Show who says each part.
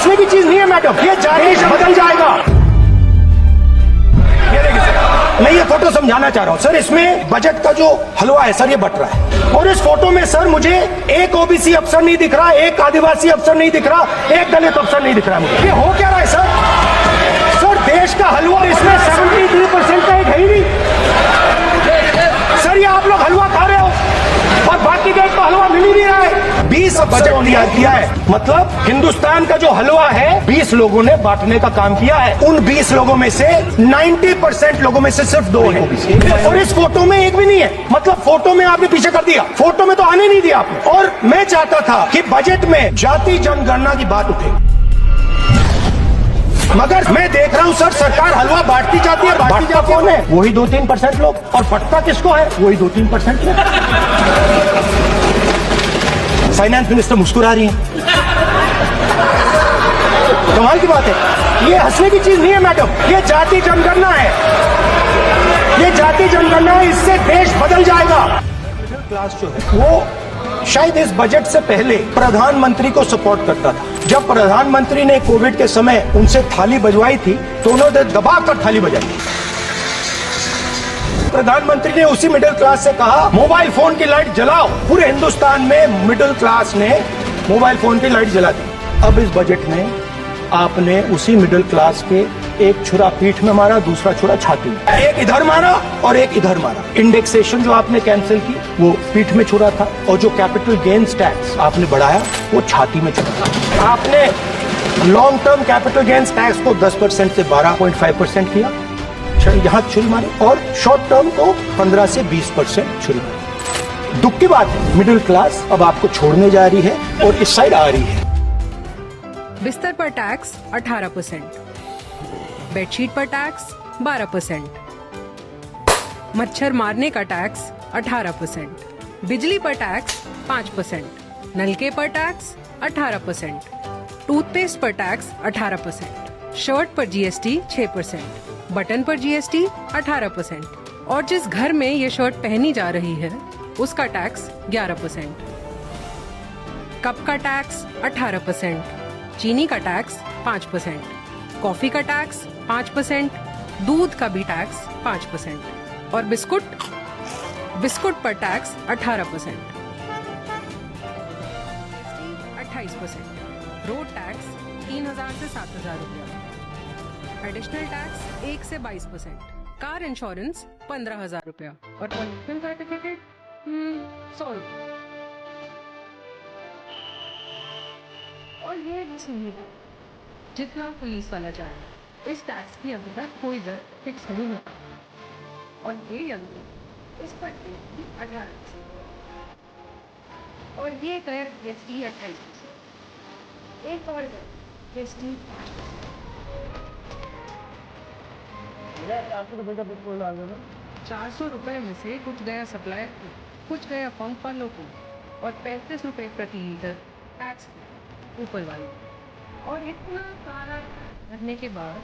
Speaker 1: हंसने की चीज नहीं है मैडम, ये देश बदल जाएगा। ये देखिए सर, मैं ये फोटो समझाना चाह रहा हूँ सर। इसमें बजट का जो हलवा है सर, ये बट रहा है। और इस फोटो में सर मुझे एक ओबीसी अफसर नहीं दिख रहा, एक आदिवासी अफसर नहीं दिख रहा, एक दलित अफसर नहीं दिख रहा मुझे। ये हो क्या रहा है सर? सर देश का हलवा इसमें 73% का एक है ही नहीं सर। ये आप लोग हलवा खा रहे हो और बाकी देश को हलवा मिल ही नहीं रहा है। 20 बजट दिया है, मतलब हिंदुस्तान का जो हलवा है 20 लोगों ने बांटने का काम किया है। उन 20 लोगों में से 90% लोगों में से सिर्फ 2 है और इस फोटो में एक भी नहीं है। मतलब फोटो में आपने पीछे कर दिया, फोटो में तो आने नहीं दिया आपने। और मैं चाहता था कि बजट में जाति जनगणना की बात उठे, मगर मैं देख रहा हूं सर, सरकार हलवा बांटती जाती है। बांटता कौन है? वही 2-3% लोग। और बंटता किसको है? वही 2-3% लोग। फाइनेंस मिनिस्टर मुस्कुरा रही है, कमाल की बात है। ये हंसने की चीज नहीं है मैडम, ये जाति जनगणना है। ये जाति जनगणना है, इससे देश बदल जाएगा। मिडिल क्लास जो है वो शायद इस बजट से पहले प्रधानमंत्री को सपोर्ट करता था। जब प्रधानमंत्री ने कोविड के समय उनसे थाली बजवाई थी तो उन्होंने दबाकर थाली बजाई। प्रधानमंत्री ने उसी मिडिल क्लास से कहा मोबाइल फोन की लाइट जलाओ। पूरे हिंदुस्तान में मिडिल क्लास ने मोबाइल फोन की लाइट जला दी। अब इस बजट में आपने उसी मिडिल क्लास के एक छुरा पीठ में मारा, दूसरा छुरा छाती में, एक इधर मारा और एक इधर मारा। इंडेक्सेशन जो आपने कैंसिल की वो पीठ में छुरा था और जो कैपिटल गेन्स टैक्स आपने बढ़ाया वो छाती में छुरा था। आपने long term capital gains tax को 10% से 12.5% किया, यहाँ छुरी मारी, और शॉर्ट टर्म को 15 से 20% छुरी मारी। दुख की बात है, मिडिल क्लास अब आपको छोड़ने जा रही है और इस साइड आ रही है।
Speaker 2: बिस्तर पर टैक्स 18%, बेडशीट पर टैक्स 12%, मच्छर मारने का टैक्स 18%, बिजली पर टैक्स 5%, नलके पर टैक्स 18%, टूथपेस्ट पर टैक्स 18%, शर्ट पर जीएसटी 6%, बटन पर जीएसटी 18%, और जिस घर में ये शर्ट पहनी जा रही है उसका टैक्स 11%, कप का टैक्स 18%, चीनी का टैक्स 5%, कॉफी का टैक्स 5%, दूध का भी टैक्स 5%, और बिस्कुट पर टैक्स 18%, 28%, रोड टैक्स 3,000 से 7,000 रुपया, एडिशनल टैक्स 1 से 22%, कार इंश्योरेंस 15,000 रुपया, और पोल्यूशन सर्टिफिकेट 100 रुपया। और ये जितना पुलिस वाला चाहे, इस टैक्स की अभी तक कोई दर फिक्स नहीं होता, और ये इस पर 18%, और ये कर जीएसटी 28%, एक और जीएसटी 400 रुपए में से कुछ गया सप्लायर को, कुछ गया पंप वालों को, और 35 रुपए प्रति लीटर टैक्स ऊपर वाले। और इतना सारा भरने के बाद